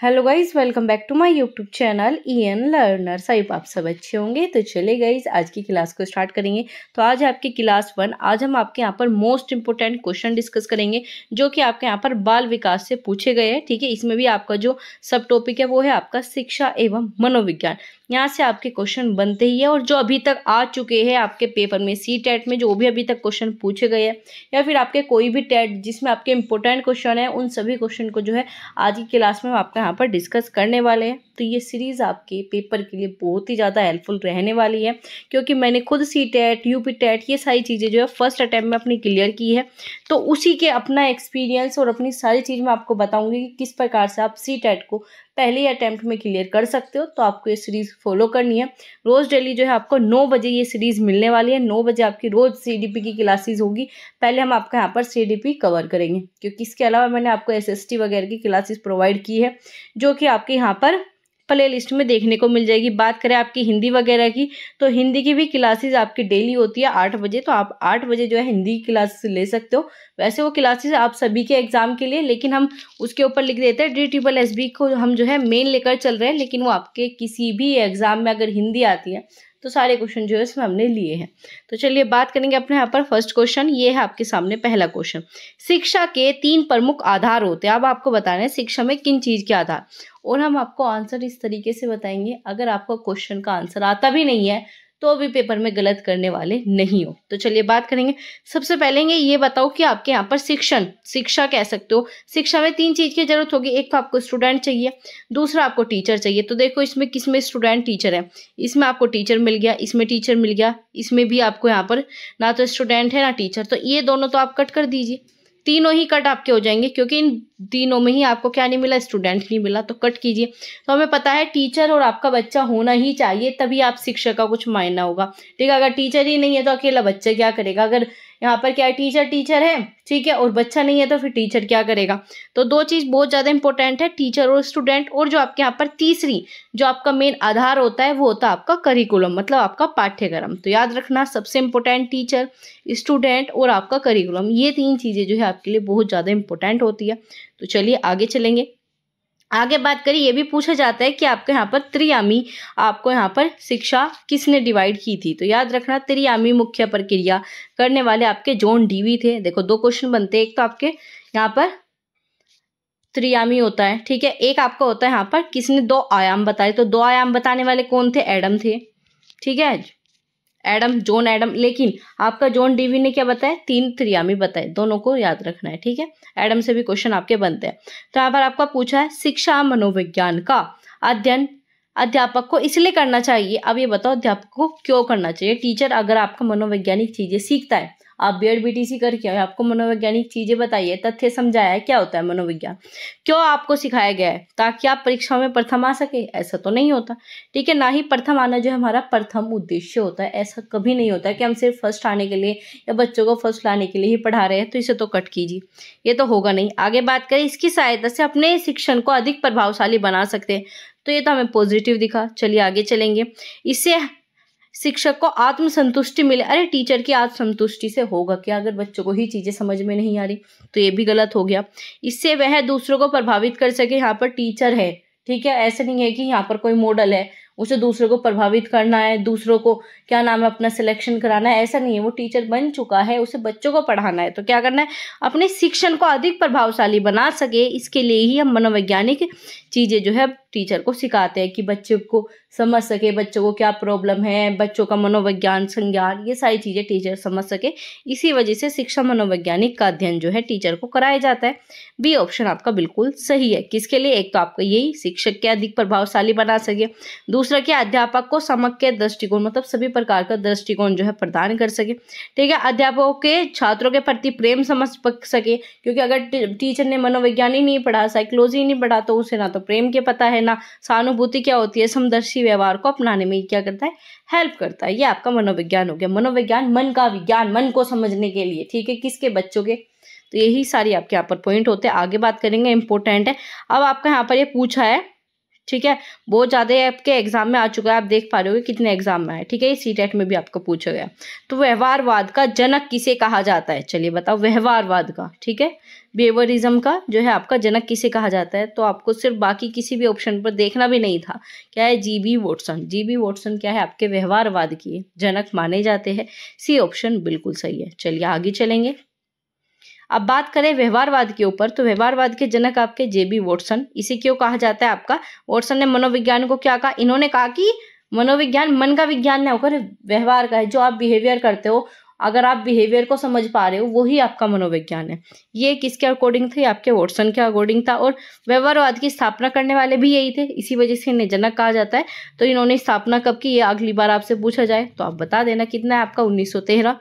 Hello guys, welcome back to my YouTube channel EN learners. I आप सब अच्छे होंगे। तो चलिए गाइज, आज की क्लास को स्टार्ट करेंगे। तो आज है आपकी क्लास 1। आज हम आपके यहाँ पर मोस्ट इंपोर्टेंट क्वेश्चन डिस्कस करेंगे जो कि आपके यहाँ पर बाल विकास से पूछे गए हैं। ठीक है, इसमें भी आपका जो सब टॉपिक है वो है आपका शिक्षा एवं मनोविज्ञान। यहाँ से आपके क्वेश्चन बनते ही है और जो अभी तक आ चुके हैं आपके पेपर में CTET में जो भी अभी तक क्वेश्चन पूछे गए हैं या फिर आपके कोई भी टेट जिसमें आपके इंपॉर्टेंट क्वेश्चन है, उन सभी क्वेश्चन को जो है आज की क्लास में हम आपका यहाँ पर डिस्कस करने वाले हैं। तो ये सीरीज आपके पेपर के लिए बहुत ही ज़्यादा हेल्पफुल रहने वाली है, क्योंकि मैंने खुद CTET UPTET ये सारी चीज़ें जो है फर्स्ट अटैम्प्ट में अपनी क्लियर की है। तो उसी के अपना एक्सपीरियंस और अपनी सारी चीज़ मैं आपको बताऊंगी कि किस प्रकार से आप CTET को पहले अटैम्प्ट में क्लियर कर सकते हो। तो आपको ये सीरीज फॉलो करनी है। रोज़ डेली जो है आपको 9 बजे ये सीरीज मिलने वाली है। 9 बजे आपकी रोज़ CDP की क्लासेस होगी। पहले हम आपका यहाँ पर CDP कवर करेंगे, क्योंकि इसके अलावा मैंने आपको SST वगैरह की क्लासेस प्रोवाइड की है जो कि आपके यहाँ पर प्ले लिस्ट में देखने को मिल जाएगी। बात करें आपकी हिंदी वगैरह की, तो हिंदी की भी क्लासेस आपकी डेली होती है 8 बजे। तो आप 8 बजे जो है हिंदी की क्लासेस ले सकते हो। वैसे वो क्लासेस आप सभी के एग्जाम के लिए, लेकिन हम उसके ऊपर लिख देते हैं DSSB को हम जो है मेन लेकर चल रहे हैं। लेकिन वो आपके किसी भी एग्जाम में अगर हिंदी आती है तो सारे क्वेश्चन जो है इसमें हमने लिए हैं। तो चलिए बात करेंगे अपने यहाँ पर फर्स्ट क्वेश्चन। ये है आपके सामने पहला क्वेश्चन। शिक्षा के 3 प्रमुख आधार होते हैं। अब आपको बताना है शिक्षा में किन चीज के आधार, और हम आपको आंसर इस तरीके से बताएंगे। अगर आपको क्वेश्चन का आंसर आता भी नहीं है तो भी पेपर में गलत करने वाले नहीं हो। तो चलिए बात करेंगे। सबसे पहले ये बताओ कि आपके यहाँ पर शिक्षा कह सकते हो। शिक्षा में 3 चीज की जरूरत होगी। एक तो आपको स्टूडेंट चाहिए, दूसरा आपको टीचर चाहिए। तो देखो इसमें किसमें स्टूडेंट टीचर है, इसमें आपको टीचर मिल गया, इसमें टीचर मिल गया, इसमें भी आपको यहाँ पर ना तो स्टूडेंट है ना टीचर। तो ये दोनों तो आप कट कर दीजिए। तीनों ही कट आपके हो जाएंगे, क्योंकि इन तीनों में ही आपको क्या नहीं मिला, स्टूडेंट नहीं मिला। तो कट कीजिए। तो हमें पता है टीचर और आपका बच्चा होना ही चाहिए, तभी आप शिक्षक का कुछ मायना होगा। ठीक है, अगर टीचर ही नहीं है तो अकेला बच्चा क्या करेगा। अगर यहाँ पर क्या है, टीचर है, ठीक है, और बच्चा नहीं है तो फिर टीचर क्या करेगा। तो 2 चीज बहुत ज्यादा इंपॉर्टेंट है, टीचर और स्टूडेंट। और जो आपके यहाँ पर तीसरी जो आपका मेन आधार होता है वो होता है आपका करिकुलम, मतलब आपका पाठ्यक्रम। तो याद रखना सबसे इंपॉर्टेंट टीचर, स्टूडेंट और आपका करिकुलम, ये 3 चीजें जो है आपके लिए बहुत ज्यादा इंपॉर्टेंट होती है। तो चलिए आगे चलेंगे। आगे बात करिए, ये भी पूछा जाता है कि आपके यहाँ पर त्रियामी आपको यहाँ पर शिक्षा किसने डिवाइड की थी। तो याद रखना त्रियामी मुख्य प्रक्रिया करने वाले आपके जॉन डीवी थे। देखो 2 क्वेश्चन बनते हैं। एक तो आपके यहाँ पर त्रियामी होता है, ठीक है, एक आपका होता है यहाँ पर किसने 2 आयाम बताए। तो 2 आयाम बताने वाले कौन थे, एडम थे। ठीक है, जॉन एडम। लेकिन आपका जॉन डीवी ने क्या बताया, 3 त्रियामी बताए। दोनों को याद रखना है। ठीक है, एडम से भी क्वेश्चन आपके बनते हैं। तो यहाँ पर आपका पूछा है शिक्षा मनोविज्ञान का अध्ययन अध्यापक को इसलिए करना चाहिए। अब ये बताओ अध्यापक को क्यों करना चाहिए। टीचर अगर आपका मनोवैज्ञानिक चीजें सीखता है, आप BEd BTC करके आपको मनोवैज्ञानिक चीजें बताइए, तथ्य समझाया है, क्या होता है मनोविज्ञान, क्यों आपको सिखाया गया है, ताकि आप परीक्षा में प्रथम आ सके। ऐसा तो नहीं होता। ठीक है, ना ही प्रथम आना जो हमारा प्रथम उद्देश्य होता है। ऐसा कभी नहीं होता कि हम सिर्फ फर्स्ट आने के लिए या बच्चों को फर्स्ट लाने के लिए ही पढ़ा रहे हैं। तो इसे तो कट कीजिए, ये तो होगा नहीं। आगे बात करें, इसकी सहायता से अपने शिक्षण को अधिक प्रभावशाली बना सकते हैं। तो ये तो हमें पॉजिटिव दिखा। चलिए आगे चलेंगे। इससे शिक्षक को आत्मसंतुष्टि मिले। अरे टीचर की आत्मसंतुष्टि से होगा क्या, अगर बच्चों को ही चीजें समझ में नहीं आ रही। तो ये भी गलत हो गया। इससे वह दूसरों को प्रभावित कर सके। यहाँ पर टीचर है, ठीक है, ऐसा नहीं है कि यहाँ पर कोई मॉडल है उसे दूसरों को प्रभावित करना है, दूसरों को क्या नाम है अपना सिलेक्शन कराना है, ऐसा नहीं है। वो टीचर बन चुका है, उसे बच्चों को पढ़ाना है। तो क्या करना है, अपने शिक्षण को अधिक प्रभावशाली बना सके। इसके लिए ही हम मनोवैज्ञानिक चीजें जो है टीचर को सिखाते हैं कि बच्चों को समझ सके, बच्चों को क्या प्रॉब्लम है, बच्चों का मनोविज्ञान संज्ञान, ये सारी चीजें टीचर समझ सके। इसी वजह से शिक्षा मनोवैज्ञानिक का अध्ययन जो है टीचर को कराया जाता है। बी ऑप्शन आपका बिल्कुल सही है। किसके लिए, एक तो आपका यही शिक्षक के अधिक प्रभावशाली बना सके, दूसरा क्या अध्यापक को समग्र दृष्टिकोण, मतलब सभी प्रकार का दृष्टिकोण जो है प्रदान कर सके। ठीक है, अध्यापकों के छात्रों के प्रति प्रेम समझ सके, क्योंकि अगर टीचर ने मनोविज्ञान ही नहीं पढ़ा, साइकोलॉजी नहीं पढ़ा, तो उसे ना तो प्रेम के पता है, ना सहानुभूति क्या होती है, समदर्शी व्यवहार को अपनाने में क्या करता है, हेल्प करता है। ये आपका मनोविज्ञान हो गया। मनोविज्ञान मन का विज्ञान, मन को समझने के लिए। ठीक है, किसके, बच्चों के। तो यही सारी आपके यहाँ पर पॉइंट होते हैं। आगे बात करेंगे, इंपॉर्टेंट है। अब आपका यहाँ पर ये पूछा है ठीक है, बहुत ज़्यादा आपके एग्जाम में आ चुका है, आप देख पा रहे हो कितने एग्जाम में आए। ठीक है, ये सीटेट में भी आपको पूछा गया। तो व्यवहारवाद का जनक किसे कहा जाता है, चलिए बताओ, व्यवहारवाद का, ठीक है, बिहेवियरिज्म का जो है आपका जनक किसे कहा जाता है। तो आपको सिर्फ बाकी किसी भी ऑप्शन पर देखना भी नहीं था, क्या है, जीबी वॉटसन। जीबी वॉटसन क्या है, आपके व्यवहारवाद की जनक माने जाते हैं। सी ऑप्शन बिल्कुल सही है। चलिए आगे चलेंगे। अब बात करें व्यवहारवाद के ऊपर, तो व्यवहारवाद के जनक आपके जेबी वॉटसन। इसे क्यों कहा जाता है आपका, वॉटसन ने मनोविज्ञान को क्या कहा, इन्होंने कहा कि मनोविज्ञान मन का विज्ञान न होकर व्यवहार का है। जो आप बिहेवियर करते हो, अगर आप बिहेवियर को समझ पा रहे हो, वही आपका मनोविज्ञान है। ये किसके अकॉर्डिंग थे, आपके वॉटसन के अकॉर्डिंग था। और व्यवहारवाद की स्थापना करने वाले भी यही थे, इसी वजह से इन्हें जनक कहा जाता है। तो इन्होंने स्थापना कब की, ये अगली बार आपसे पूछा जाए तो आप बता देना कितना है आपका, 1913।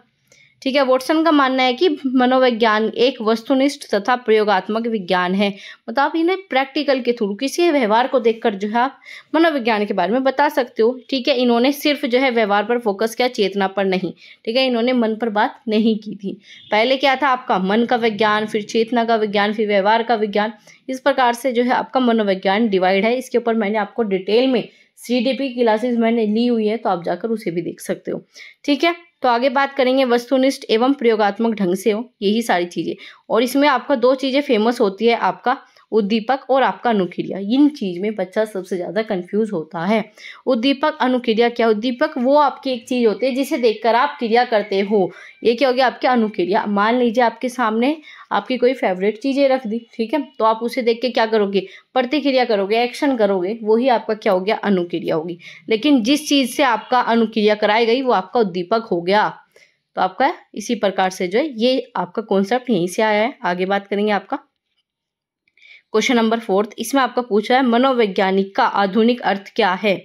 ठीक है, वॉटसन का मानना है कि मनोविज्ञान एक वस्तुनिष्ठ तथा प्रयोगात्मक विज्ञान है। मतलब आप इन्हें प्रैक्टिकल के थ्रू किसी व्यवहार को देखकर जो है आप मनोविज्ञान के बारे में बता सकते हो। ठीक है, इन्होंने सिर्फ जो है व्यवहार पर फोकस किया, चेतना पर नहीं। ठीक है, इन्होंने मन पर बात नहीं की थी। पहले क्या था आपका, मन का विज्ञान, फिर चेतना का विज्ञान, फिर व्यवहार का विज्ञान। इस प्रकार से जो है आपका मनोविज्ञान डिवाइड है। इसके ऊपर मैंने आपको डिटेल में CDP क्लासेस मैंने ली हुई है, तो आप जाकर उसे भी देख सकते हो। ठीक है, तो आगे बात करेंगे वस्तुनिष्ठ एवं प्रयोगात्मक ढंग से हो, यही सारी चीजें। और इसमें आपका दो चीजें फेमस होती है, आपका उद्दीपक और आपका अनुक्रिया। इन चीज में बच्चा सबसे ज्यादा कंफ्यूज होता है। उद्दीपक, अनुक्रिया क्या, उद्दीपक वो आपकी एक चीज होती है जिसे देखकर आप क्रिया करते हो। ये क्या हो गया आपके अनुक्रिया। मान लीजिए आपके सामने आपकी कोई फेवरेट चीजें रख दी, ठीक है, तो आप उसे देख के क्या करोगे, प्रतिक्रिया करोगे, एक्शन करोगे, वही आपका क्या हो गया, अनुक्रिया होगी। लेकिन जिस चीज से आपका अनुक्रिया कराई गई वो आपका उद्दीपक हो गया। तो आपका इसी प्रकार से जो है ये आपका कॉन्सेप्ट यहीं से आया है। आगे बात करेंगे आपका क्वेश्चन नंबर 4। इसमें आपका पूछा है मनोवैज्ञानिक का आधुनिक अर्थ क्या है।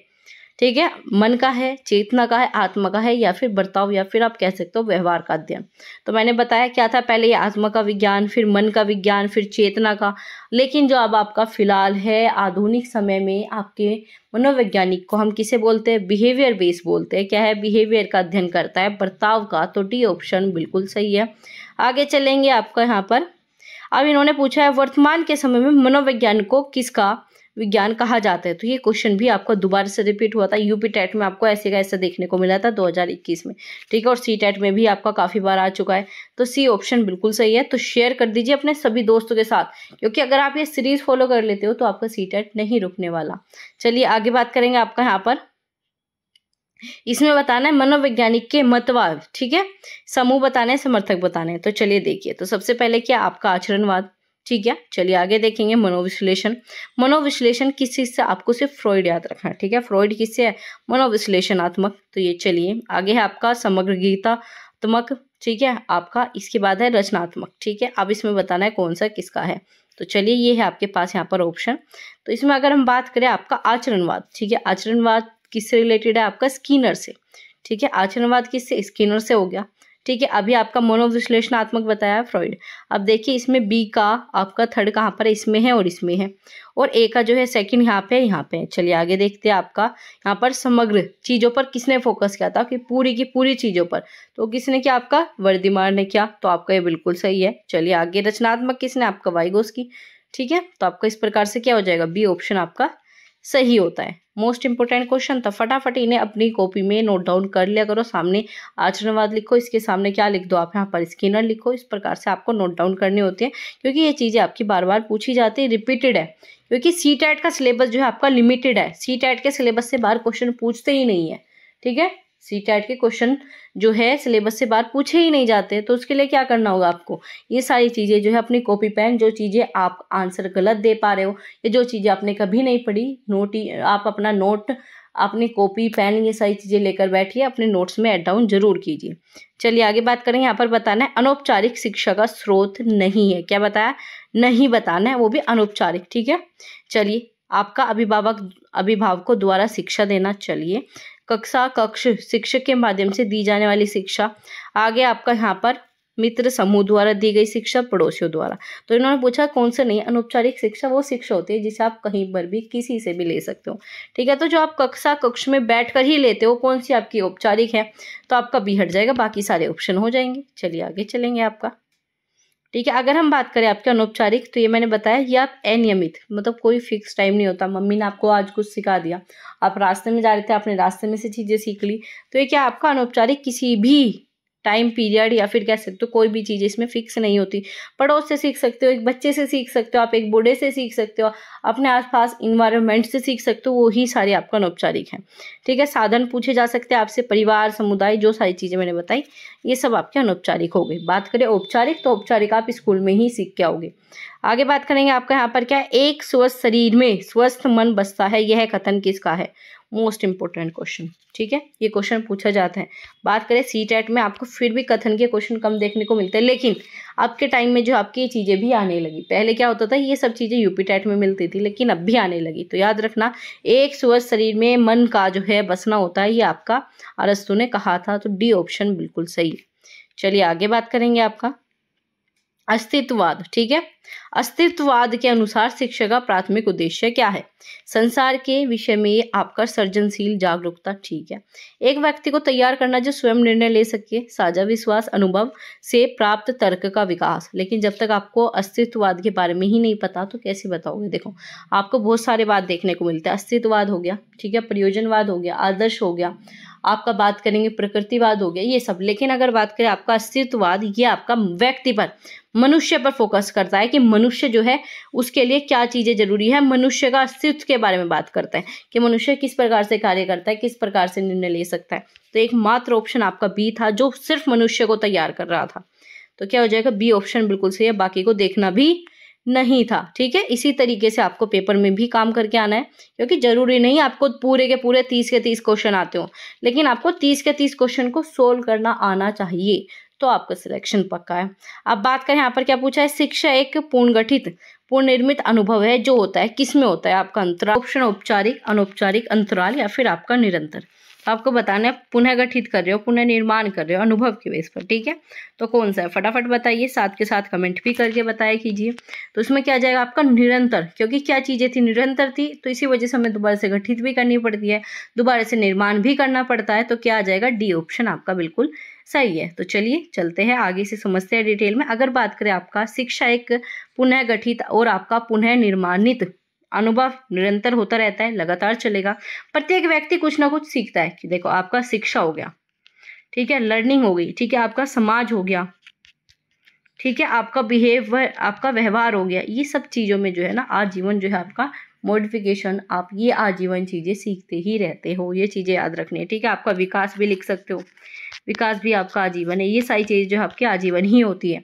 ठीक है, मन का है, चेतना का है, आत्मा का है, या फिर बर्ताव, या फिर आप कह सकते हो व्यवहार का अध्ययन। तो मैंने बताया क्या था, पहले ये आत्मा का विज्ञान, फिर मन का विज्ञान, फिर चेतना का। लेकिन जो अब आपका फिलहाल है आधुनिक समय में, आपके मनोवैज्ञानिक को हम किसे बोलते हैं, बिहेवियर बेस बोलते हैं। क्या है, बिहेवियर का अध्ययन करता है, बर्ताव का। तो डी ऑप्शन बिल्कुल सही है। आगे चलेंगे आपका यहाँ पर। अब इन्होंने पूछा है वर्तमान के समय में मनोविज्ञान को किसका विज्ञान कहा जाता है। तो ये क्वेश्चन भी आपको दोबारा से रिपीट हुआ था, यूपी टेट में आपको ऐसे का ऐसा देखने को मिला था 2021 में। ठीक है, और सी टेट में भी आपका काफी बार आ चुका है। तो सी ऑप्शन बिल्कुल सही है। तो शेयर कर दीजिए अपने सभी दोस्तों के साथ, क्योंकि अगर आप ये सीरीज फॉलो कर लेते हो तो आपका सी टेट नहीं रुकने वाला। चलिए आगे बात करेंगे आपका यहाँ पर। इसमें बताना है मनोवैज्ञानिक के मतवाद, ठीक है, समूह बताने, समर्थक बताने। तो चलिए देखिए, तो सबसे पहले क्या आपका आचरणवाद। ठीक है, चलिए आगे देखेंगे मनोविश्लेषण। मनोविश्लेषण किस चीज से, आपको सिर्फ फ्रॉइड याद रखना है। ठीक है, फ्रॉइड किससे है, मनोविश्लेषणात्मक। तो ये चलिए आगे है आपका समग्रगीतात्मक। ठीक है, आपका इसके बाद है रचनात्मक। ठीक है, अब इसमें बताना है कौन सा किसका है। तो चलिए ये है आपके पास यहाँ पर ऑप्शन। तो इसमें अगर हम बात करें आपका आचरणवाद, ठीक है, आचरणवाद किससे रिलेटेड है, आपका स्किनर से। ठीक है, आचरणवाद किससे, स्किनर से हो गया। ठीक है, अभी आपका मनोविश्लेषणात्मक बताया है फ्रॉइड। अब देखिए इसमें बी का आपका थर्ड कहाँ पर है, इसमें है और इसमें है, और ए का जो है सेकंड यहाँ पे, यहाँ पे। चलिए आगे देखते हैं आपका यहाँ पर समग्र चीजों पर किसने फोकस किया था, कि पूरी की पूरी चीजों पर। तो किसने किया, आपका वर्दिमार ने किया। तो आपका ये बिल्कुल सही है। चलिए आगे रचनात्मक किसने, आपका वाइगोस्की। ठीक है, तो आपका इस प्रकार से क्या हो जाएगा, बी ऑप्शन आपका सही होता है। मोस्ट इंपोर्टेंट क्वेश्चन था, फटाफट इन्हें अपनी कॉपी में नोट डाउन कर लिया करो। सामने आचरणवाद लिखो, इसके सामने क्या लिख दो आप, यहाँ पर स्किनर लिखो। इस प्रकार से आपको नोट डाउन करनी होती है, क्योंकि ये चीजें आपकी बार बार पूछी जाती है, रिपीटेड है। क्योंकि सी टेट का सिलेबस जो है आपका लिमिटेड है, सी टेट के सिलेबस से बाहर क्वेश्चन पूछते ही नहीं है। ठीक है, सी टेट के क्वेश्चन जो है सिलेबस से बाहर पूछे ही नहीं जाते। तो उसके लिए क्या करना होगा आपको, ये सारी चीजें जो है अपनी कॉपी पेन, जो चीजें आप आंसर गलत दे पा रहे हो, या जो चीजें आपने कभी नहीं पढ़ी, आप अपना नोट, अपनी कॉपी पेन, ये सारी चीजें लेकर बैठिए, अपने नोट्स में ऐड डाउन जरूर कीजिए। चलिए आगे बात करेंगे। यहाँ पर बताना है अनौपचारिक शिक्षा का स्रोत नहीं है। क्या बताया, नहीं बताना है, वो भी अनौपचारिक। ठीक है, चलिए आपका अभिभावकों द्वारा शिक्षा देना। चलिए कक्ष शिक्षक के माध्यम से दी जाने वाली शिक्षा। आगे आपका यहाँ पर मित्र समूह द्वारा दी गई शिक्षा, पड़ोसियों द्वारा। तो इन्होंने पूछा कौन सा नहीं, अनौपचारिक शिक्षा वो शिक्षा होती है जिसे आप कहीं पर भी किसी से भी ले सकते हो। ठीक है, तो जो आप कक्ष में बैठकर ही लेते हो, कौन सी आपकी औपचारिक है, तो आपका बी हट जाएगा, बाकी सारे ऑप्शन हो जाएंगे। चलिए आगे चलेंगे आपका ठीक है। अगर हम बात करें आपके अनौपचारिक, तो ये मैंने बताया ये आप अनियमित, मतलब कोई फिक्स टाइम नहीं होता, मम्मी ने आपको आज कुछ सिखा दिया, आप रास्ते में जा रहे थे, आपने रास्ते में से चीज़ें सीख ली, तो ये क्या आपका अनौपचारिक किसी भी टाइम पीरियड या फिर कह सकते हो कोई भी चीज़ इसमें फिक्स नहीं होती। पड़ोस से सीख सकते हो, एक बच्चे से सीख सकते हो, आप एक बूढ़े से सीख सकते हो, अपने आसपास इन्वायरमेंट से सीख सकते हो, वो ही सारे आपका अनौपचारिक हैं। ठीक है। साधन पूछे जा सकते हैं आपसे, परिवार, समुदाय, जो सारी चीज़ें मैंने बताई ये सब आपके अनौपचारिक हो गए। बात करें औपचारिक, तो औपचारिक आप स्कूल में ही सीख के आओगे। आगे बात करेंगे आपका यहाँ पर क्या है, एक स्वस्थ शरीर में स्वस्थ मन बसता है, यह कथन किसका है? Most important question. ठीक है, ये क्वेश्चन पूछा जाता है। बात करें सीटेट में, आपको फिर भी कथन के क्वेश्चन कम देखने को मिलते हैं, लेकिन आपके टाइम में जो आपकी ये चीज़ें भी आने लगी। पहले क्या होता था, ये सब चीज़ें यूपी टेट में मिलती थी, लेकिन अब भी आने लगी। तो याद रखना, एक स्वस्थ शरीर में मन का जो है बसना होता है, ये आपका अरस्तु ने कहा था। तो डी ऑप्शन बिल्कुल सही है। चलिए आगे बात करेंगे आपका अस्तित्ववाद। ठीक है, अस्तित्ववाद के अनुसार शिक्षा का प्राथमिक उद्देश्य क्या है? संसार के विषय में आपका सृजनशील जागरूकता। ठीक है, एक व्यक्ति को तैयार करना जो स्वयं निर्णय ले सके, साझा विश्वास, अनुभव से प्राप्त तर्क का विकास। लेकिन जब तक आपको अस्तित्ववाद के बारे में ही नहीं पता तो कैसे बताओगे? देखो, आपको बहुत सारे बात देखने को मिलते हैं। अस्तित्ववाद हो गया, ठीक है, प्रयोजनवाद हो गया, आदर्श हो गया, आपका बात करेंगे प्रकृतिवाद हो गया, ये सब। लेकिन अगर बात करें आपका अस्तित्ववाद, ये आपका व्यक्ति पर, मनुष्य पर फोकस करता है कि मनुष्य जो है उसके लिए क्या चीजें जरूरी है, मनुष्य का अस्तित्व के बारे में बात करता है कि मनुष्य किस प्रकार से कार्य करता है, किस प्रकार से निर्णय ले सकता है। तो एक मात्र ऑप्शन आपका बी था जो सिर्फ मनुष्य को तैयार कर रहा था। तो क्या हो जाएगा? बी ऑप्शन बिल्कुल सही है, बाकी को देखना भी नहीं था। ठीक है, इसी तरीके से आपको पेपर में भी काम करके आना है, क्योंकि जरूरी नहीं आपको पूरे के पूरे 30 के 30 क्वेश्चन आते हो, लेकिन आपको 30 के 30 क्वेश्चन को सोल्व करना आना चाहिए, तो आपका सिलेक्शन पक्का है। अब बात करें यहाँ पर क्या पूछा है, शिक्षा एक पूर्णगठित पूर्ण निर्मित अनुभव है जो होता है किस में होता है? आपका अंतराल। ऑप्शन औपचारिक, अनौपचारिक, अंतराल या फिर आपका निरंतर। तो आपको बताना है पुनः गठित कर रहे हो, पुनः निर्माण कर रहे हो अनुभव के बेस पर। ठीक है, तो कौन सा है फटाफट बताइए, साथ के साथ कमेंट भी करके बताया कीजिए। तो इसमें क्या जाएगा आपका निरंतर, क्योंकि क्या चीजें थी, निरंतर थी, तो इसी वजह से हमें दोबारा से गठित भी करनी पड़ती है, दोबारा से निर्माण भी करना पड़ता है। तो क्या आ जाएगा? डी ऑप्शन आपका बिल्कुल सही है। तो चलिए चलते हैं आगे से, समझते हैं डिटेल में। अगर बात करें आपका शिक्षा एक पुनः गठित और आपका पुनः निर्माणित अनुभव निरंतर होता रहता है, लगातार चलेगा। प्रत्येक व्यक्ति कुछ ना कुछ सीखता है कि देखो आपका शिक्षा हो गया, ठीक है, लर्निंग हो गई, ठीक है, आपका समाज हो गया, ठीक है, आपका बिहेवियर, आपका व्यवहार हो गया। ये सब चीज़ों में जो है ना आजीवन जो है आपका मॉडिफिकेशन, आप ये आजीवन चीज़ें सीखते ही रहते हो, ये चीज़ें याद रखनी है। ठीक है, आपका विकास भी लिख सकते हो, विकास भी आपका आजीवन है। ये सारी चीज़ें जो है आपकी आजीवन ही होती है।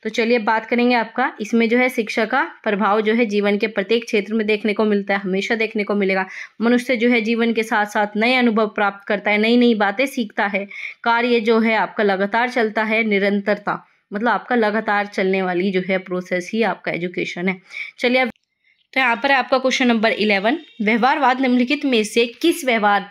तो चलिए बात करेंगे आपका, इसमें जो है शिक्षा का प्रभाव जो है जीवन के प्रत्येक क्षेत्र में देखने को मिलता है, हमेशा देखने को मिलेगा। मनुष्य जो है जीवन के साथ साथ नए अनुभव प्राप्त करता है, नई नई बातें सीखता है, कार्य जो है आपका लगातार चलता है, निरंतरता, मतलब आपका लगातार चलने वाली जो है प्रोसेस ही आपका एजुकेशन है। चलिए अब तो यहाँ पर आपका क्वेश्चन नंबर 11, व्यवहारवाद निम्नलिखित में से किस व्यवहार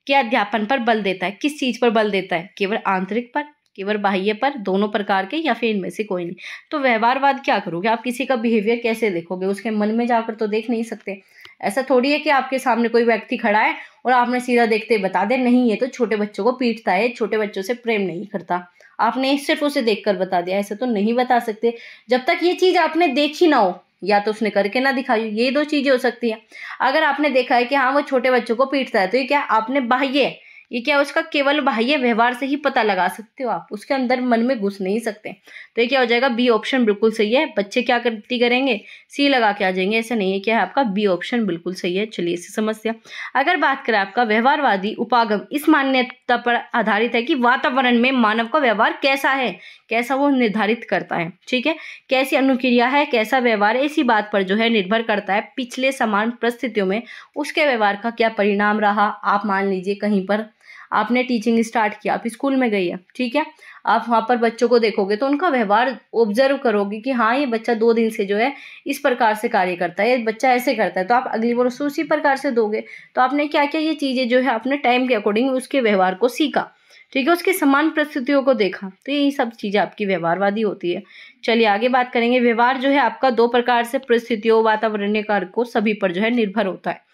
के अध्यापन पर बल देता है? किस चीज पर बल देता है? केवल आंतरिक पर, केवल बाह्य पर, दोनों प्रकार के, या फिर इनमें से कोई नहीं। तो व्यवहारवाद क्या करोगे? आप किसी का बिहेवियर कैसे देखोगे? उसके मन में जाकर तो देख नहीं सकते। ऐसा थोड़ी है कि आपके सामने कोई व्यक्ति खड़ा है और आपने सीधा देखते ही बता दे नहीं ये तो छोटे बच्चों को पीटता है, छोटे बच्चों से प्रेम नहीं करता, आपने सिर्फ उसे देखकर बता दिया। ऐसा तो नहीं बता सकते जब तक ये चीज आपने देखी ना हो, या तो उसने करके ना दिखाई। ये दो चीजें हो सकती है। अगर आपने देखा है कि हाँ वो छोटे बच्चों को पीटता है, तो ये क्या आपने बाह्य, ये क्या उसका केवल बाह्य व्यवहार से ही पता लगा सकते हो, आप उसके अंदर मन में घुस नहीं सकते। तो ये क्या हो जाएगा? बी ऑप्शन बिल्कुल सही है। बच्चे क्या करती करेंगे? सी लगा के आ जाएंगे, ऐसा नहीं है। क्या है आपका? बी ऑप्शन बिल्कुल सही है। चलिए इसे समझते हैं। अगर बात करें आपका व्यवहारवादी उपागम इस मान्यता पर आधारित है कि वातावरण में मानव का व्यवहार कैसा है, कैसा वो निर्धारित करता है। ठीक है, कैसी अनुक्रिया है, कैसा व्यवहार है, इसी बात पर जो है निर्भर करता है पिछले समान परिस्थितियों में उसके व्यवहार का क्या परिणाम रहा। आप मान लीजिए कहीं पर आपने टीचिंग स्टार्ट किया, आप स्कूल में गई है, ठीक है, आप वहाँ पर बच्चों को देखोगे तो उनका व्यवहार ऑब्जर्व करोगे कि हाँ ये बच्चा 2 दिन से जो है इस प्रकार से कार्य करता है, ये बच्चा ऐसे करता है, तो आप अगली बार उसी प्रकार से दोगे। तो आपने क्या किया? ये चीज़ें जो है अपने टाइम के अकॉर्डिंग उसके व्यवहार को सीखा, ठीक है, उसके समान परिस्थितियों को देखा। तो यही सब चीज़ें आपकी व्यवहारवादी होती है। चलिए आगे बात करेंगे। व्यवहार जो है आपका 2 प्रकार से परिस्थितियों, वातावरणीय कारकों सभी पर जो है निर्भर होता है।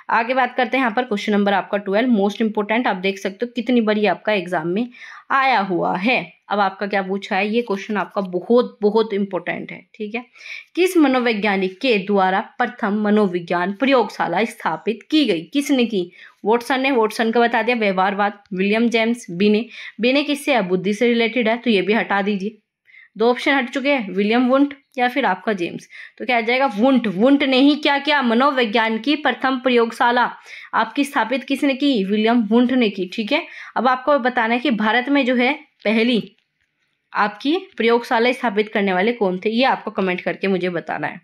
आगे बात करते हैं यहाँ पर क्वेश्चन नंबर आपका 12, मोस्ट इंपोर्टेंट। आप देख सकते हो कितनी बारी आपका एग्जाम में आया हुआ है। अब आपका क्या पूछा है, ये क्वेश्चन आपका बहुत बहुत इंपॉर्टेंट है, ठीक है। किस मनोवैज्ञानिक के द्वारा प्रथम मनोविज्ञान प्रयोगशाला स्थापित की गई? किसने की? वॉटसन ने। वॉटसन का बता दिया व्यवहारवाद। विलियम जेम्स बीने। बीने किससे है? बुद्धि से रिलेटेड है, तो ये भी हटा दीजिए। दो ऑप्शन हट चुके हैं, विलियम वुंट या फिर आपका जेम्स। तो क्या आ जाएगा? वुंट। वुंट ने ही क्या किया? मनोविज्ञान की प्रथम प्रयोगशाला आपकी स्थापित किसने की? विलियम वुंट ने की, ठीक है। अब आपको बताना है कि भारत में जो है पहली आपकी प्रयोगशाला स्थापित करने वाले कौन थे, ये आपको कमेंट करके मुझे बताना है।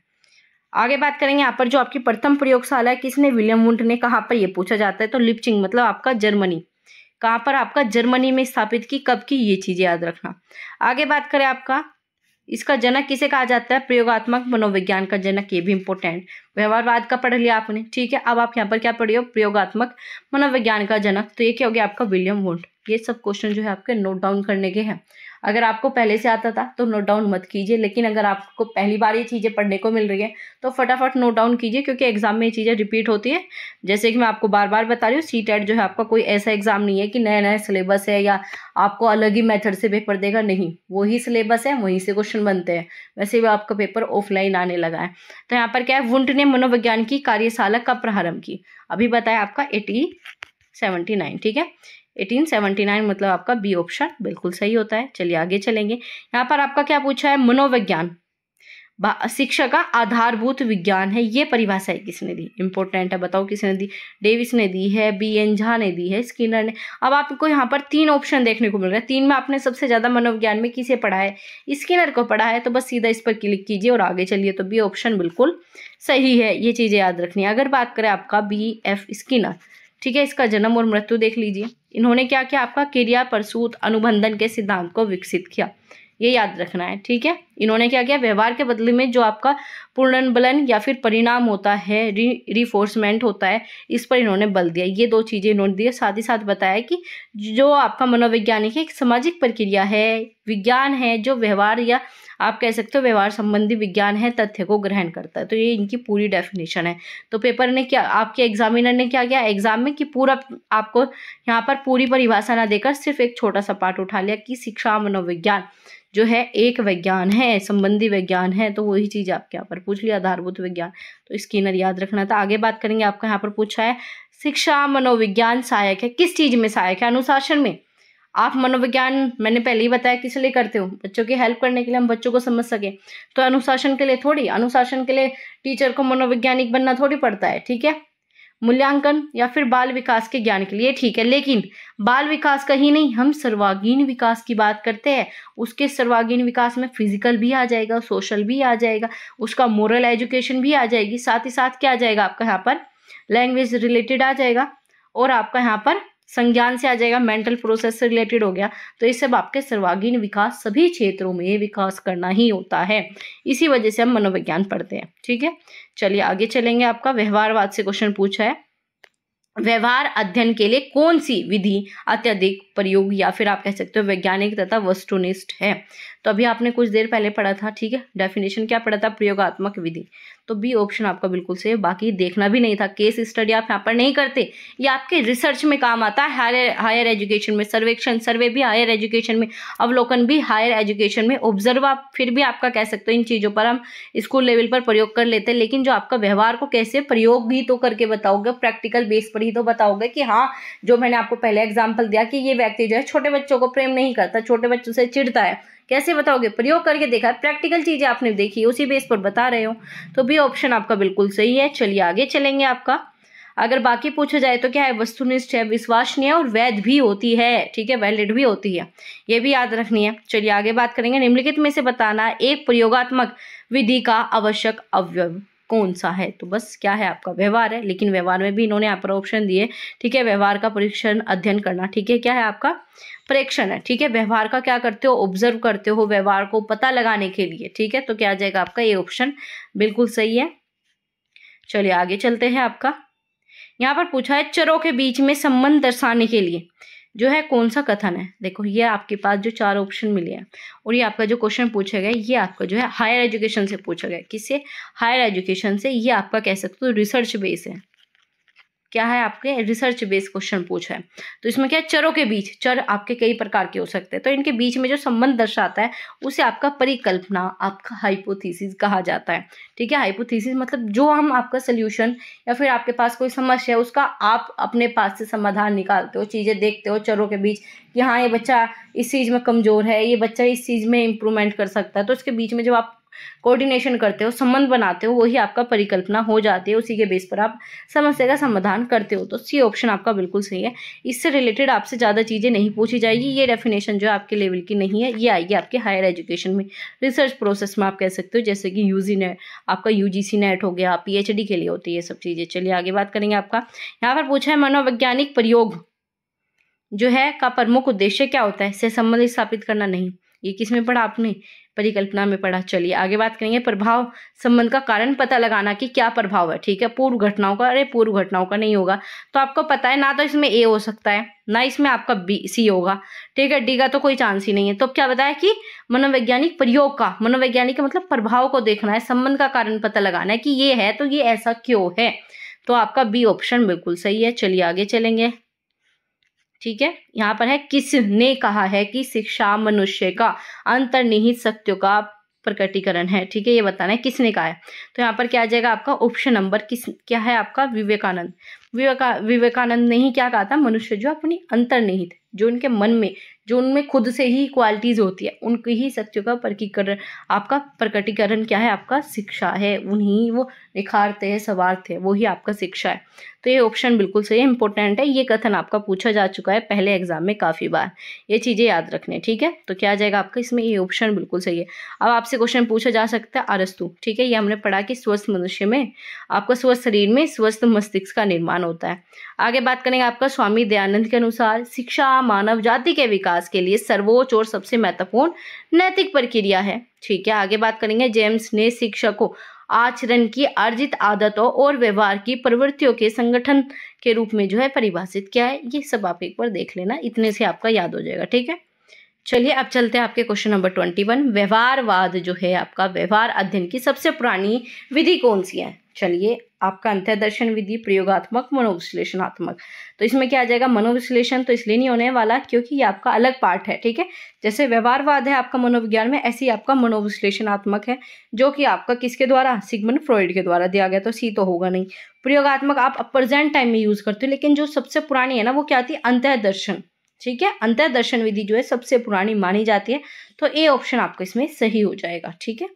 आगे बात करेंगे यहाँ पर जो आपकी प्रथम प्रयोगशाला है किसने? विलियम वुंट ने। कहाँ पर ये पूछा जाता है तो लिपचिंग मतलब आपका जर्मनी। कहाँ पर? आपका जर्मनी में स्थापित की। कब की? ये चीजें याद रखना। आगे बात करें आपका इसका जनक किसे कहा जाता है? प्रयोगात्मक मनोविज्ञान का जनक, ये भी इंपॉर्टेंट। व्यवहारवाद का पढ़ लिया आपने, ठीक है। अब आप यहाँ पर क्या पढ़िए? प्रयोगात्मक मनोविज्ञान का जनक, तो ये क्या हो गया आपका? William Wundt. ये सब क्वेश्चन जो है आपके नोट डाउन करने के हैं। अगर आपको पहले से आता था तो नोट डाउन मत कीजिए, लेकिन अगर आपको पहली बार ये चीज़ें पढ़ने को मिल रही है तो फटाफट नोट डाउन कीजिए, क्योंकि एग्जाम में ये चीज़ें रिपीट होती है। जैसे कि मैं आपको बार बार बता रही हूँ, सीटेट जो है आपका कोई ऐसा एग्जाम नहीं है कि नया नया सिलेबस है या आपको अलग ही मेथड से पेपर देगा, नहीं। वही सिलेबस है, वहीं से क्वेश्चन बनते हैं। वैसे भी आपका पेपर ऑफलाइन आने लगा है। तो यहाँ पर क्या है? वुंट ने मनोविज्ञान की कार्यशाला कब प्रारंभ की? अभी बताया आपका 1879, ठीक है। 1879 मतलब आपका बी ऑप्शन बिल्कुल सही होता है। चलिए आगे चलेंगे। यहाँ पर आपका क्या पूछा है? मनोविज्ञान शिक्षा का आधारभूत विज्ञान है, ये परिभाषा किसने दी? इंपॉर्टेंट है, बताओ किसने दी? डेविस ने दी है, बी एन झा ने दी है, स्किनर ने। अब आपको यहाँ पर 3 ऑप्शन देखने को मिल रहा है। 3 में आपने सबसे ज्यादा मनोविज्ञान में किसे पढ़ा है? स्किनर को पढ़ा है, तो बस सीधा इस पर क्लिक कीजिए और आगे चलिए। तो बी ऑप्शन बिल्कुल सही है, ये चीजें याद रखनी है। अगर बात करें आपका बी एफ स्किनर, ठीक है, इसका जन्म और मृत्यु देख लीजिए। इन्होंने क्या किया? आपका क्रिया प्रसूत अनुबंधन के सिद्धांत को विकसित किया, ये याद रखना है, ठीक है। इन्होंने क्या किया? व्यवहार के बदले में जो आपका पुनर्बलन या फिर परिणाम होता है, रिफोर्समेंट होता है, इस पर इन्होंने बल दिया। ये 2 चीजें इन्होंने दी। साथ ही साथ बताया कि जो आपका मनोवैज्ञानिक एक सामाजिक प्रक्रिया है, विज्ञान है, जो व्यवहार या आप कह सकते हो व्यवहार संबंधी विज्ञान है, तथ्य को ग्रहण करता है। तो ये इनकी पूरी डेफिनेशन है। तो पेपर ने क्या, आपके एग्जामिनर ने क्या किया एग्जाम में कि पूरा आपको यहाँ पर पूरी परिभाषा ना देकर सिर्फ एक छोटा सा पार्ट उठा लिया कि शिक्षा मनोविज्ञान जो है एक विज्ञान है, संबंधी विज्ञान है। तो वही चीज आपके यहाँ पर पूछ लिया, आधारभूत विज्ञान। तो स्किनर याद रखना था। आगे बात करेंगे, आपका यहाँ पर पूछा है शिक्षा मनोविज्ञान सहायक है, किस चीज में सहायक है? अनुशासन में। आप मनोविज्ञान मैंने पहले ही बताया किस लिए करते हो? बच्चों की हेल्प करने के लिए, हम बच्चों को समझ सके। तो अनुशासन के लिए थोड़ी, अनुशासन के लिए टीचर को मनोवैज्ञानिक बनना थोड़ी पड़ता है, ठीक है। मूल्यांकन या फिर बाल विकास के ज्ञान के लिए, ठीक है। लेकिन बाल विकास का ही नहीं, हम सर्वांगीण विकास की बात करते हैं। उसके सर्वांगीण विकास में फिजिकल भी आ जाएगा, सोशल भी आ जाएगा, उसका मोरल एजुकेशन भी आ जाएगी। साथ ही साथ क्या आ जाएगा आपका यहाँ पर? लैंग्वेज रिलेटेड आ जाएगा, और आपका यहाँ पर संज्ञान से आ जाएगा, मेंटल प्रोसेस से रिलेटेड हो गया। तो ये सब आपके सर्वांगीण विकास, सभी क्षेत्रों में विकास करना ही होता है। इसी वजह से हम मनोविज्ञान पढ़ते हैं, ठीक है। चलिए आगे चलेंगे। आपका व्यवहारवाद से क्वेश्चन पूछा है, व्यवहार अध्ययन के लिए कौन सी विधि अत्यधिक प्रयोग या फिर आप कह सकते हो वैज्ञानिक तथा वस्तुनिष्ठ है? तो अभी आपने कुछ देर पहले पढ़ा था, ठीक है। डेफिनेशन क्या पढ़ा था? प्रयोगात्मक विधि। तो बी ऑप्शन आपका बिल्कुल सही है। बाकी देखना भी नहीं था, केस स्टडी आप यहाँ पर नहीं करते, ये आपके रिसर्च में काम आता है। हायर एजुकेशन में सर्वेक्षण, सर्वे भी हायर एजुकेशन में, अवलोकन भी हायर एजुकेशन में, ऑब्जर्व आप फिर भी आपका कह सकते हो इन चीज़ों पर हम स्कूल लेवल पर प्रयोग कर लेते हैं। लेकिन जो आपका व्यवहार को कैसे प्रयोग भी तो करके बताओगे, प्रैक्टिकल बेस पर ही तो बताओगे कि हाँ, जो मैंने आपको पहले एग्जाम्पल दिया कि ये व्यक्ति जो है छोटे बच्चों को प्रेम नहीं करता, छोटे बच्चों से चिढ़ता है, कैसे बताओगे? प्रयोग करके देखा, प्रैक्टिकल चीजें आपने देखी, उसी बेस पर बता रहे हो। तो बी ऑप्शन आपका बिल्कुल सही है। चलिए आगे चलेंगे। आपका अगर बाकी पूछा जाए तो क्या है? वस्तुनिष्ठ है, विश्वसनीय और वैध भी होती है, ठीक है, वैलिड भी होती है, ये भी याद रखनी है। चलिए आगे बात करेंगे। निम्नलिखित में से बताना एक प्रयोगात्मक विधि का आवश्यक अवयव कौन सा है? तो बस क्या है आपका? व्यवहार है। लेकिन व्यवहार में भी इन्होंने यहाँ पर ऑप्शन दिए, ठीक है। व्यवहार का परीक्षण अध्ययन करना, ठीक है, क्या है आपका? प्रेक्षण है, ठीक है। व्यवहार का क्या करते हो? ऑब्जर्व करते हो व्यवहार को पता लगाने के लिए, ठीक है। तो क्या आ जाएगा आपका? ये ऑप्शन बिल्कुल सही है। चलिए आगे चलते हैं। आपका यहाँ पर पूछा है चरों के बीच में संबंध दर्शाने के लिए जो है कौन सा कथन है? देखो ये आपके पास जो 4 ऑप्शन मिले हैं, और ये आपका जो क्वेश्चन पूछा गया ये आपका जो है हायर एजुकेशन से पूछा गया। किससे? हायर एजुकेशन से। ये आपका कह सकते हो रिसर्च बेस है, क्या है, आपके रिसर्च बेस्ड क्वेश्चन पूछा है। तो इसमें क्या है, चरों के बीच, चर आपके कई प्रकार के हो सकते हैं, तो इनके बीच में जो संबंध दर्शाता है उसे आपका परिकल्पना, आपका हाइपोथेसिस कहा जाता है। ठीक है, हाइपोथेसिस मतलब जो हम आपका सोल्यूशन या फिर आपके पास कोई समस्या है उसका आप अपने पास से समाधान निकालते हो, चीजें देखते हो चरों के बीच कि हाँ ये बच्चा इस चीज में कमजोर है, ये बच्चा इस चीज में इंप्रूवमेंट कर सकता है, तो इसके बीच में जब आप कोऑर्डिनेशन करते हो, संबंध बनाते हो, वही आपका परिकल्पना हो जाती है, उसी के बेस पर आप समस्या का समाधान करते हो। तो सी ऑप्शन आपका बिल्कुल सही है। इससे रिलेटेड आपसे ज़्यादा चीज़ें नहीं पूछी जाएगी, ये डेफिनेशन जो आपके लेवल की नहीं है, ये आएगी आपके हायर एजुकेशन में, रिसर्च प्रोसेस में आप कह सकते हो, जैसे कि यूजी नेट, आपका यूजीसी नेट हो गया, पीएचडी के लिए होती है ये सब चीज़ें। चलिए आगे बात करेंगे। आपका यहाँ पर पूछा है मनोवैज्ञानिक प्रयोग जो है का प्रमुख उद्देश्य क्या होता है, से संबंध स्थापित करना। नहीं, ये किस में पढ़ा आपने, परिकल्पना में पढ़ा। चलिए आगे बात करेंगे। प्रभाव संबंध का कारण पता लगाना कि क्या प्रभाव है। ठीक है, पूर्व घटनाओं का, अरे पूर्व घटनाओं का नहीं होगा, तो आपको पता है ना, तो इसमें ए हो सकता है ना इसमें आपका बी सी होगा। ठीक है, डी का तो कोई चांस ही नहीं है। तो क्या बताया कि मनोवैज्ञानिक प्रयोग का, मनोवैज्ञानिक का मतलब प्रभाव को देखना है, संबंध का कारण पता लगाना है कि ये है तो ये ऐसा क्यों है, तो आपका बी ऑप्शन बिल्कुल सही है। चलिए आगे चलेंगे। ठीक है, यहाँ पर है किसने कहा है कि शिक्षा मनुष्य का अंतर्निहित सत्यों का प्रकटीकरण है। ठीक है, ये बताना है किसने कहा है। तो यहाँ पर क्या आ जाएगा आपका ऑप्शन नंबर किस, क्या है आपका विवेकानंद। विवेकानंद ने ही क्या कहा था, मनुष्य जो अपनी अंतर्निहित, जो उनके मन में, जो उनमें खुद से ही क्वालिटीज होती है, उनकी ही सत्यों का प्रकटीकरण, आपका प्रकटीकरण क्या है, आपका शिक्षा है। उन्हीं वो निखारते हैं, संवारते हैं, वही आपका शिक्षा है। तो ये ऑप्शन बिल्कुल सही है, इंपॉर्टेंट है, ये कथन आपका पूछा जा चुका है पहले एग्जाम में काफी बार, ये चीजें याद रखने। ठीक है, तो क्या आ जाएगा आपका इसमें, ये ऑप्शन बिल्कुल सही है। अब आपसे क्वेश्चन पूछा जा सकता है अरस्तु। ठीक है, ये हमने पढ़ा कि स्वस्थ मनुष्य में, आपका स्वस्थ शरीर में स्वस्थ मस्तिष्क का निर्माण होता है। आगे बात करेंगे आपका स्वामी दयानंद के अनुसार शिक्षा मानव जाति के विकास के लिए सर्वोच्च और सबसे महत्वपूर्ण नैतिक प्रक्रिया है। ठीक है, आगे बात करेंगे। जेम्स ने शिक्षा को आचरण की अर्जित आदतों और व्यवहार की प्रवृत्तियों के संगठन के रूप में जो है परिभाषित किया है। ये सब आप एक बार देख लेना, इतने से आपका याद हो जाएगा। ठीक है, चलिए अब चलते हैं आपके क्वेश्चन नंबर 21। व्यवहारवाद जो है आपका, व्यवहार अध्ययन की सबसे पुरानी विधि कौन सी है। चलिए, आपका अंतर्दर्शन विधि, प्रयोगात्मक, मनोविश्लेषणात्मक। तो इसमें क्या आ जाएगा, मनोविश्लेषण तो इसलिए नहीं होने वाला क्योंकि ये आपका अलग पार्ट है। ठीक है, जैसे व्यवहारवाद है आपका मनोविज्ञान में, ऐसे ही आपका मनोविश्लेषणात्मक है, जो कि आपका किसके द्वारा, सिगमंड फ्रॉइड के द्वारा दिया गया, तो सी तो होगा नहीं। प्रयोगात्मक आप प्रेजेंट टाइम में यूज करते हो, लेकिन जो सबसे पुरानी है ना वो क्या थी, अंतर्दर्शन। ठीक है, अंतर्दर्शन विधि जो है सबसे पुरानी मानी जाती है, तो ए ऑप्शन आपका इसमें सही हो जाएगा। ठीक है,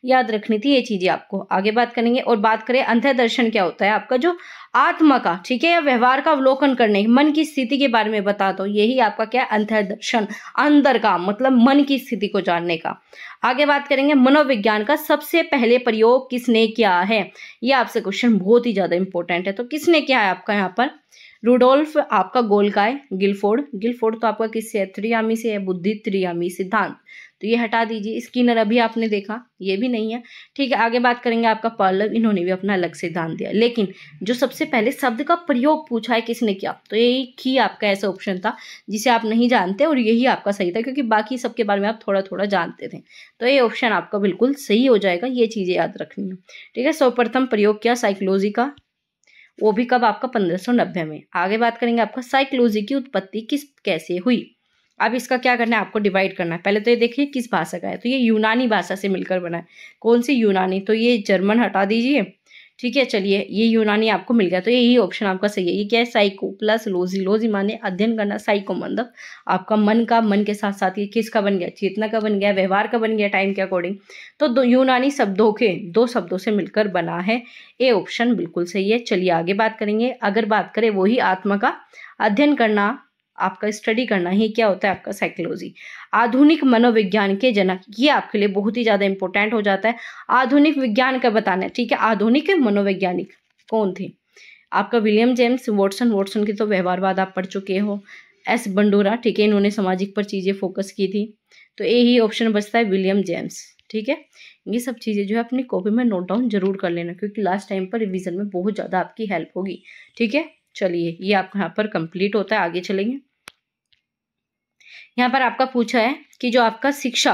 याद रखनी थी ये चीजें आपको। आगे बात करेंगे और बात करें अंतर्दर्शन क्या होता है, आपका जो आत्मा का, ठीक है, या व्यवहार का अवलोकन करने, मन की स्थिति के बारे में बता दो, यही आपका क्या है, अंतर्दर्शन, अंदर का मतलब मन की स्थिति को जानने का। आगे बात करेंगे मनोविज्ञान का सबसे पहले प्रयोग किसने किया है, ये आपसे क्वेश्चन बहुत ही ज्यादा इंपॉर्टेंट है। तो किसने किया है आपका यहाँ पर, रुडोल्फ आपका गोल्काय, गिलफोर्ड तो आपका किससे है, त्रियामी से है, बुद्धि त्रियामी सिद्धांत, तो ये हटा दीजिए। स्किनर अभी आपने देखा, ये भी नहीं है। ठीक है, आगे बात करेंगे आपका पर्लव, इन्होंने भी अपना अलग सिद्धांत दिया, लेकिन जो सबसे पहले शब्द का प्रयोग पूछा है किसने किया, तो यही ही आपका ऐसा ऑप्शन था जिसे आप नहीं जानते, और यही आपका सही था क्योंकि बाकी सबके बारे में आप थोड़ा थोड़ा जानते थे। तो ये ऑप्शन आपका बिल्कुल सही हो जाएगा, ये चीजें याद रखनी है। ठीक है, सर्वप्रथम प्रयोग किया साइकोलॉजी का, वो भी कब, आपका 1590 में। आगे बात करेंगे आपका साइकोलॉजी की उत्पत्ति किस कैसे हुई। अब इसका क्या करना है, आपको डिवाइड करना है। पहले तो ये देखिए किस भाषा का है, तो ये यूनानी भाषा से मिलकर बना है। कौन सी यूनानी, तो ये जर्मन हटा दीजिए। ठीक है, चलिए ये यूनानी आपको मिल गया, तो यही ऑप्शन आपका सही है। ये क्या है, साइको प्लस लॉजी, लॉजी माने अध्ययन करना, साइको मतलब आपका मन का, मन के साथ साथ ये किसका बन गया, चेतना का बन गया, व्यवहार का बन गया टाइम के अकॉर्डिंग। तो दो यूनानी शब्दों के, दो शब्दों से मिलकर बना है, ये ऑप्शन बिल्कुल सही है। चलिए आगे बात करेंगे। अगर बात करें वही आत्मा का अध्ययन करना, आपका स्टडी करना ही क्या होता है, आपका साइकोलॉजी। आधुनिक मनोविज्ञान के जनक, ये आपके लिए बहुत ही ज्यादा इंपॉर्टेंट हो जाता है। आधुनिक विज्ञान का बताना है। ठीक है, आधुनिक मनोवैज्ञानिक कौन थे, आपका विलियम जेम्स वॉटसन की तो व्यवहारवाद आप पढ़ चुके हो। एस बंडोरा, ठीक है, इन्होंने सामाजिक पर चीजें फोकस की थी, तो यही ऑप्शन बचता है विलियम जेम्स। ठीक है, ये सब चीजें जो है अपनी कॉपी में नोट डाउन जरूर कर लेना, क्योंकि लास्ट टाइम पर रिवीजन में बहुत ज्यादा आपकी हेल्प होगी। ठीक है, चलिए ये आपका यहाँ पर कंप्लीट होता है। आगे चलेंगे। यहाँ पर आपका पूछा है कि जो आपका शिक्षा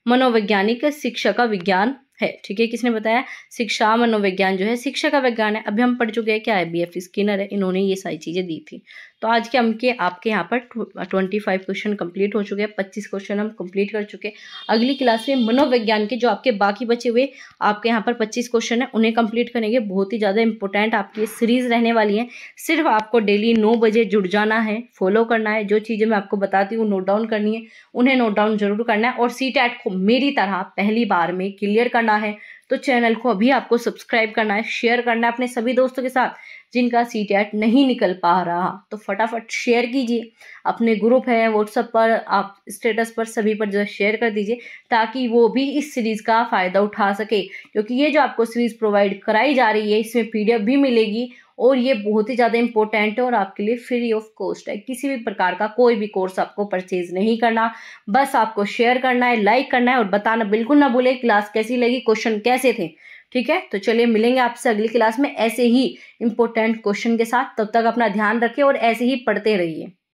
मनोवैज्ञानिक शिक्षा का विज्ञान है। ठीक है, किसने बताया? शिक्षा मनोविज्ञान जो है शिक्षा का विज्ञान है। अभी हम पढ़ चुके हैं क्या है, BF स्किनर है, इन्होंने ये सारी चीजें दी थी। तो आज के आपके यहाँ पर 25 क्वेश्चन कंप्लीट हो चुके हैं, 25 क्वेश्चन हम कंप्लीट कर चुके हैं। अगली क्लास में मनोविज्ञान के जो आपके बाकी बचे हुए आपके यहाँ पर 25 क्वेश्चन है उन्हें कंप्लीट करेंगे। बहुत ही ज़्यादा इंपॉर्टेंट आपकी ये सीरीज रहने वाली है। सिर्फ आपको डेली 9 बजे जुड़ जाना है, फॉलो करना है, जो चीज़ें मैं आपको बताती हूँ नोट डाउन करनी है, उन्हें नोट डाउन जरूर करना है। और CTET को मेरी तरह पहली बार में क्लियर करना है तो चैनल को अभी आपको सब्सक्राइब करना है, शेयर करना है अपने सभी दोस्तों के साथ जिनका CTET नहीं निकल पा रहा। तो फटाफट शेयर कीजिए, अपने ग्रुप है व्हाट्सएप पर, आप स्टेटस पर, सभी पर जो है शेयर कर दीजिए ताकि वो भी इस सीरीज का फ़ायदा उठा सके। क्योंकि ये जो आपको सीरीज प्रोवाइड कराई जा रही है इसमें PDF भी मिलेगी और ये बहुत ही ज़्यादा इंपॉर्टेंट है और आपके लिए फ्री ऑफ कॉस्ट है। किसी भी प्रकार का कोई भी कोर्स आपको परचेज नहीं करना, बस आपको शेयर करना है, लाइक करना है और बताना बिल्कुल ना भूले क्लास कैसी लगी, क्वेश्चन कैसे थे। ठीक है, तो चलिए मिलेंगे आपसे अगली क्लास में ऐसे ही इंपॉर्टेंट क्वेश्चन के साथ। तब तक अपना ध्यान रखें और ऐसे ही पढ़ते रहिए।